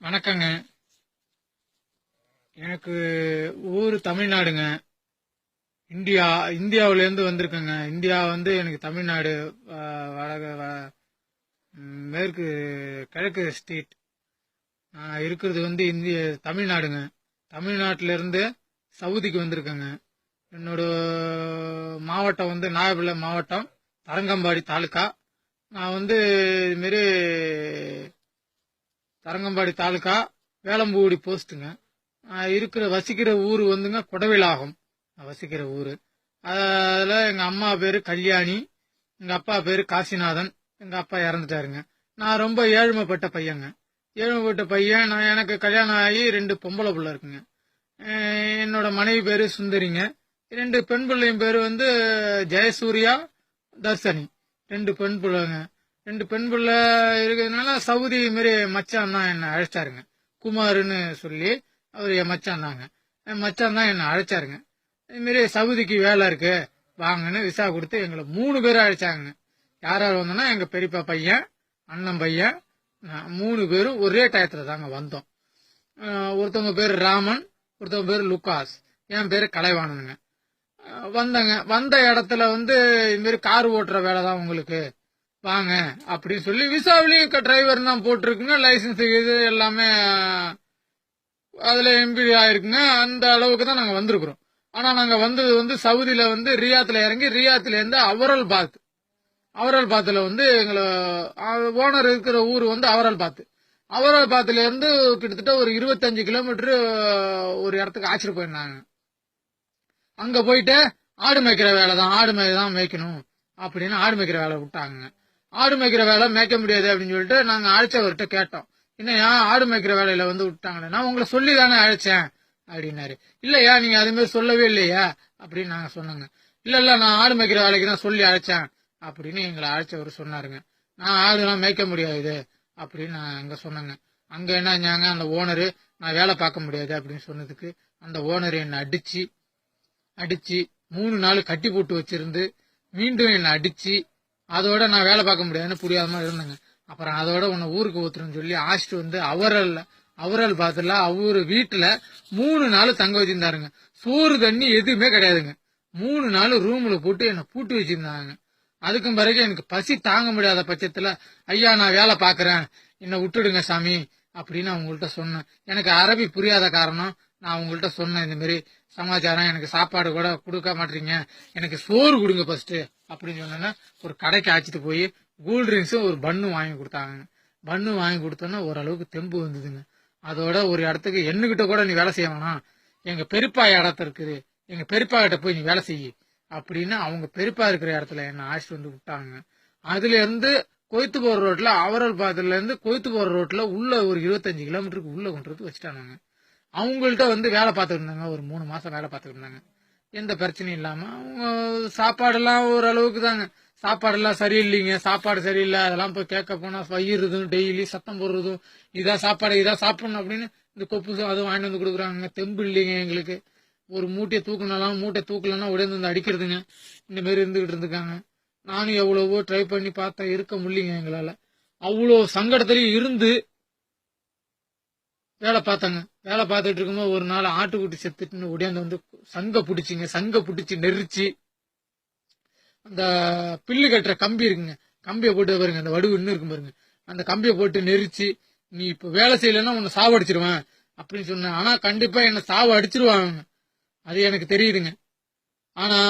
வணக்கங்க. எனக்கு ஊர் தமிழ்நாடுங்க. இந்தியாவிலேருந்து வந்திருக்கேங்க. இந்தியா எனக்கு தமிழ்நாடு, வடக மேற்கு கிழக்கு ஸ்டேட். நான் இருக்கிறது தமிழ்நாடுங்க. தமிழ்நாட்டிலேருந்து சவுதிக்கு வந்திருக்கேங்க. என்னோட மாவட்டம் நாகப்பள்ளி மாவட்டம், தரங்கம்பாடி தாலுக்கா. நான் இதுமாரி தரங்கம்பாடி தாலுக்கா, வேளம்பூடி போஸ்ட்டுங்க. வசிக்கிற ஊர் குடவிலாகம். வசிக்கிற ஊர். அதில் எங்க அம்மா பேரு கல்யாணி, எங்க அப்பா பேரு காசிநாதன். எங்க அப்பா இறந்துட்டாருங்க. நான் ரொம்ப ஏழ்மைப்பட்ட பையங்க. எனக்கு கல்யாணம் ஆகி 2 பொம்பளை பிள்ளை இருக்குங்க. என்னோட மனைவி பேரு சுந்தரிங்க. 2 பெண் பிள்ளையும் பேரு ஜெயசூர்யா, தர்சனி. 2 பெண் பிள்ளைங்க. 2 பெண் பிள்ளை இருக்கிறதுனால சவுதி மாரி மச்சான் தான் என்ன அழைச்சாருங்க. குமாருன்னு சொல்லி அவர் என் மச்சான் தாங்க. என் மச்சான் தான் என்ன அழைச்சாருங்க. இதுமாரி சவுதிக்கு வேலை இருக்கு வாங்கன்னு விசா கொடுத்து எங்களை 3 பேரும் அழைச்சாங்க. யார் யார் வந்தோம்னா எங்க பெரியப்பா பையன், அண்ணன் பையன், 3 பேரும் ஒரே டயத்துல தாங்க வந்தோம். ஒருத்தவங்க பேரு ராமன், ஒருத்தவங்க பேரு லுக்காஸ், என் பேரு கலைவாணனுங்க. வந்த இடத்துல இதுமாரி கார் ஓட்டுற வேலை தான் உங்களுக்கு வாங்க அப்படின்னு சொல்லி விசாவிலையும் டிரைவர் தான் போட்டிருக்குங்க. லைசன்ஸ் இது எல்லாமே அதுல எம்பி ஆயிருக்குங்க. அந்த அளவுக்கு தான் நாங்க வந்திருக்கிறோம். ஆனா நாங்க வந்தது சவுதியில ரியாத்துல இறங்கி ரியாத்துல இருந்து அவரல் பாத்துல எங்களை ஓனர் இருக்கிற ஊர் அவரல் பாத்துல இருந்து கிட்டத்தட்ட ஒரு 25 கிலோமீட்டர் ஒரு இடத்துக்கு ஆச்சிட்டு போயிருந்தாங்க. அங்க போயிட்டு ஆடு மேய்க்கிற வேலை தான், ஆடு தான் மேய்க்கணும் அப்படின்னு ஆடு மேய்க்கிற வேலை விட்டாங்க. ஆடு மேய்க்கிற வேலை மேய்க்க முடியாது அப்படின்னு சொல்லிட்டு நாங்க அழைச்சவர்கிட்ட கேட்டோம். என்னையா ஆடு மேய்க்கிற வேலையில விட்டாங்களே, நான் உங்களை சொல்லி தானே அழைச்சேன் அப்படின்னாரு. இல்லையா நீங்க அது மாதிரி சொல்லவே இல்லையா அப்படின்னு நாங்க சொன்னோங்க. இல்ல நான் ஆடு மேய்க்கிற வேலைக்கு தான் சொல்லி அழைச்சேன் அப்படின்னு எங்களை அழைச்சவர் சொன்னாருங்க. நான் ஆடுலாம் மேய்க்க முடியாது அப்படின்னு நான் அங்க சொன்னேங்க. அங்க என்னஞ்சாங்க, அந்த ஓனரு நான் வேலை பார்க்க முடியாது அப்படின்னு சொன்னதுக்கு அந்த ஓனர் என்னை அடிச்சு 3 நாள் கட்டி போட்டு வச்சிருந்து மீண்டும் என்னை அடிச்சு, அதோட நான் வேலை பார்க்க முடியாதுன்னு புரியாத மாதிரி இருந்தேங்க. அப்புறம் அதோட உன்னை ஊருக்கு ஊத்துறேன்னு சொல்லி ஆசிட்டு அவரல் பாத்துல அவரு வீட்டுல 3 நாள் தங்க வச்சிருந்தாருங்க. சோறு தண்ணி எதுவுமே கிடையாதுங்க. 3 நாள் ரூம்ல போட்டு என்னை பூட்டி வச்சிருந்தாங்க. அதுக்கும் பிறகு எனக்கு பசி தாங்க முடியாத பட்சத்துல, ஐயா நான் வேலை பாக்குறேன், என்னை விட்டுடுங்க சாமி அப்படின்னு அவங்கள்ட்ட சொன்னேன். எனக்கு அரபி புரியாத காரணம் நான் அவங்கள்ட்ட சொன்னேன், இந்த மாதிரி சமாச்சாரம், எனக்கு சாப்பாடு கூட கொடுக்க மாட்டீங்க, எனக்கு சோறு கொடுங்க ஃபர்ஸ்ட் அப்படின்னு சொன்னா ஒரு கடைக்கு அழைச்சிட்டு போய் கூல் ட்ரிங்க்ஸும் ஒரு பன்னு வாங்கி கொடுத்தாங்க. பன்னு வாங்கி கொடுத்தோன்னா ஓரளவுக்கு தெம்பு வந்ததுங்க. அதோட ஒரு இடத்துக்கு என்னகிட்ட கூட நீ வேலை செய்ய வேணாம், எங்க பெரியப்பா இடத்த இருக்குது, எங்க பெரியப்பா கிட்ட போய் நீ வேலை செய்ய அப்படின்னு அவங்க பெரியப்பா இருக்கிற இடத்துல என்ன அழைச்சிட்டு விட்டாங்க. அதுல இருந்து கொய்த்து போற ரோட்ல, அவரல் பாத்துல இருந்து கொய்த்து போற ரோட்ல உள்ள ஒரு 25 கிலோமீட்டருக்கு உள்ள கொண்டு வந்து வச்சுட்டாங்க. அவங்கள்ட்ட வேலை பார்த்துட்டு இருந்தாங்க. ஒரு 3 மாசம் வேலை பார்த்துட்டு இருந்தாங்க. எந்த பிரச்சனையும் இல்லாம. அவங்க சாப்பாடெல்லாம் ஓரளவுக்கு தாங்க. சாப்பாடெல்லாம் சரியில்லைங்க. சாப்பாடு சரியில்லை அதெல்லாம் போய் கேட்க போனா வயிறுதும் டெய்லி சத்தம் போடுறதும், இதான் சாப்பாடு இதான் சாப்பிடணும் அப்படின்னு இந்த கொப்பு அதுவும் வாங்கிட்டு வந்து கொடுக்குறாங்க. தெம்பு இல்லைங்க எங்களுக்கு. ஒரு மூட்டையை தூக்கலன்னா உடனே வந்து அடிக்கிறதுங்க. இந்த மாதிரி இருந்துகிட்டு இருந்துக்காங்க. நானும் எவ்வளவோ ட்ரை பண்ணி பார்த்தேன், இருக்க முடியலைங்க எங்களால. அவ்வளோ சங்கடத்திலையும் இருந்து வேலை பார்த்தாங்க. வேலை பார்த்துட்டு இருக்கும்போது ஒரு நாள் ஆட்டுக்குட்டி செத்துட்டுன்னு ஒடியாந்து சங்க பிடிச்சி நெரிச்சு, அந்த பில்லு கட்டுற கம்பி இருக்குங்க, கம்பியை போட்டு பாருங்க, அந்த வடுவு இன்னும் இருக்கும் பாருங்க, அந்த கம்பியை போட்டு நெரிச்சு, நீ இப்ப வேலை செய்யலன்னா உன்னை சாவு அடிச்சிருவேன் அப்படின்னு சொன்னேன். ஆனா கண்டிப்பா என்ன சாவு அடிச்சிருவாங்க, அது எனக்கு தெரியுதுங்க. ஆனா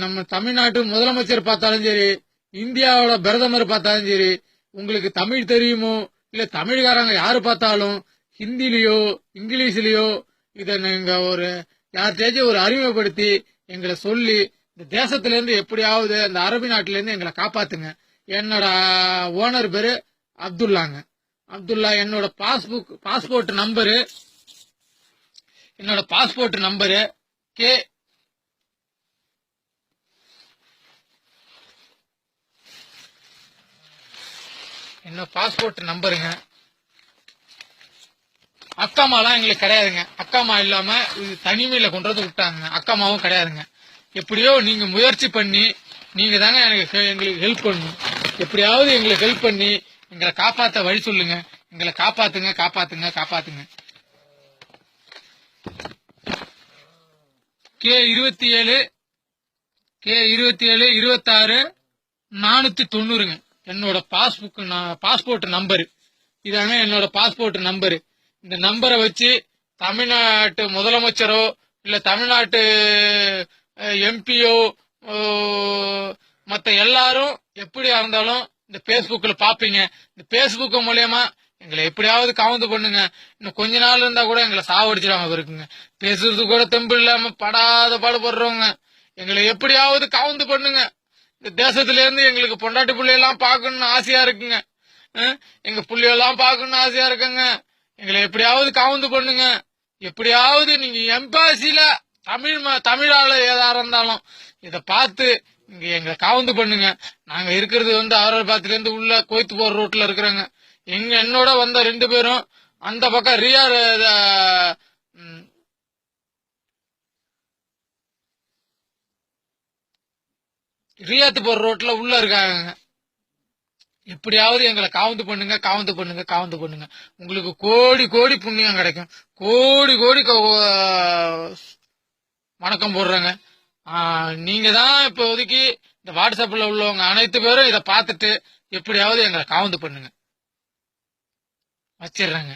நம்ம தமிழ்நாட்டு முதலமைச்சர் பார்த்தாலும் சரி, இந்தியாவோட பிரதமர் பார்த்தாலும் சரி, உங்களுக்கு தமிழ் தெரியுமோ இல்ல தமிழ்காரங்க யாரு பார்த்தாலும் ஹிந்திலயோ இங்கிலீஷ்லயோ இதை நீங்க யார்கிட்டயாச்சும் ஒரு அறிமுகப்படுத்தி எங்களை சொல்லி இந்த தேசத்துல இருந்து எப்படியாவது அந்த அரபி நாட்டில இருந்து எங்களை காப்பாத்துங்க. என்னோட ஓனர் பேரு அப்துல்லா. என்னோட பாஸ்போர்ட் நம்பரு கே என்ன பாஸ்போர்ட் நம்பருங்க. அக்காமாலாம் எங்களுக்கு கிடையாதுங்க. அக்காமா இல்லாம இது தனிமையில கொண்டு வந்து விட்டாங்க. அக்காமாவும் கிடையாதுங்க. எப்படியோ நீங்க முயற்சி பண்ணி நீங்க தாங்க எங்களுக்கு ஹெல்ப் பண்ணணும். எப்படியாவது எங்களுக்கு ஹெல்ப் பண்ணி எங்களை காப்பாத்த வழி சொல்லுங்க. எங்களை காப்பாத்துங்க காப்பாத்துங்க காப்பாத்துங்க. K27 26 490ங்க என்னோட பாஸ்போர்ட் நம்பரு. இதாங்க என்னோட பாஸ்போர்ட் நம்பரு. இந்த நம்பரை வச்சு தமிழ்நாட்டு முதலமைச்சரோ இல்ல தமிழ்நாட்டு எம்பியோ மத்த எல்லாரும் எப்படியா இருந்தாலும் இந்த பேஸ்புக்ல பாப்பீங்க. இந்த பேஸ்புக் மூலியமா எங்களை எப்படியாவது கவுந்து பண்ணுங்க. இன்னும் கொஞ்ச நாள் இருந்தா கூட எங்களை சாவடிச்சிடாம இருக்குங்க. பேசுறது கூட தெம்பு இல்லாம படாத பாடுபடுறவங்க எங்களை எப்படியாவது கவுந்து பண்ணுங்க. இந்த தேசத்துல இருந்து எங்களுக்கு பொண்டாட்டி பிள்ளையெல்லாம் பாக்கணும்னு ஆசையா இருக்குங்க. எங்க புள்ளையெல்லாம் பாக்கணும்னு ஆசையா இருக்குங்க. எங்களை எப்படியாவது கவுந்து பண்ணுங்க. எப்படியாவது நீங்க எம்பாசில தமிழால ஏதா இருந்தாலும் இத பார்த்து இங்க எங்களை காவந்து பண்ணுங்க. நாங்க இருக்கிறது அவரபாத்துல இருந்து உள்ள கோயத்து போற ரோட்ல இருக்கிறாங்க. என்னோட வந்த 2 பேரும் அந்த பக்கம் ரியாத்து போற ரோட்ல உள்ள இருக்காங்க. எப்படியாவது எங்களை காவந்து பண்ணுங்க காவந்து பண்ணுங்க காவந்து பண்ணுங்க. உங்களுக்கு கோடி கோடி புண்ணியம் கிடைக்கும். கோடி கோடி வணக்கம் போடுறாங்க. நீங்க தான் இப்போதைக்கு இந்த வாட்ஸ்அப்ல உள்ளவங்க அனைத்து பேரும் இதை பார்த்துட்டு எப்படியாவது எங்களை காவந்து பண்ணுங்க. வச்சிடுறாங்க.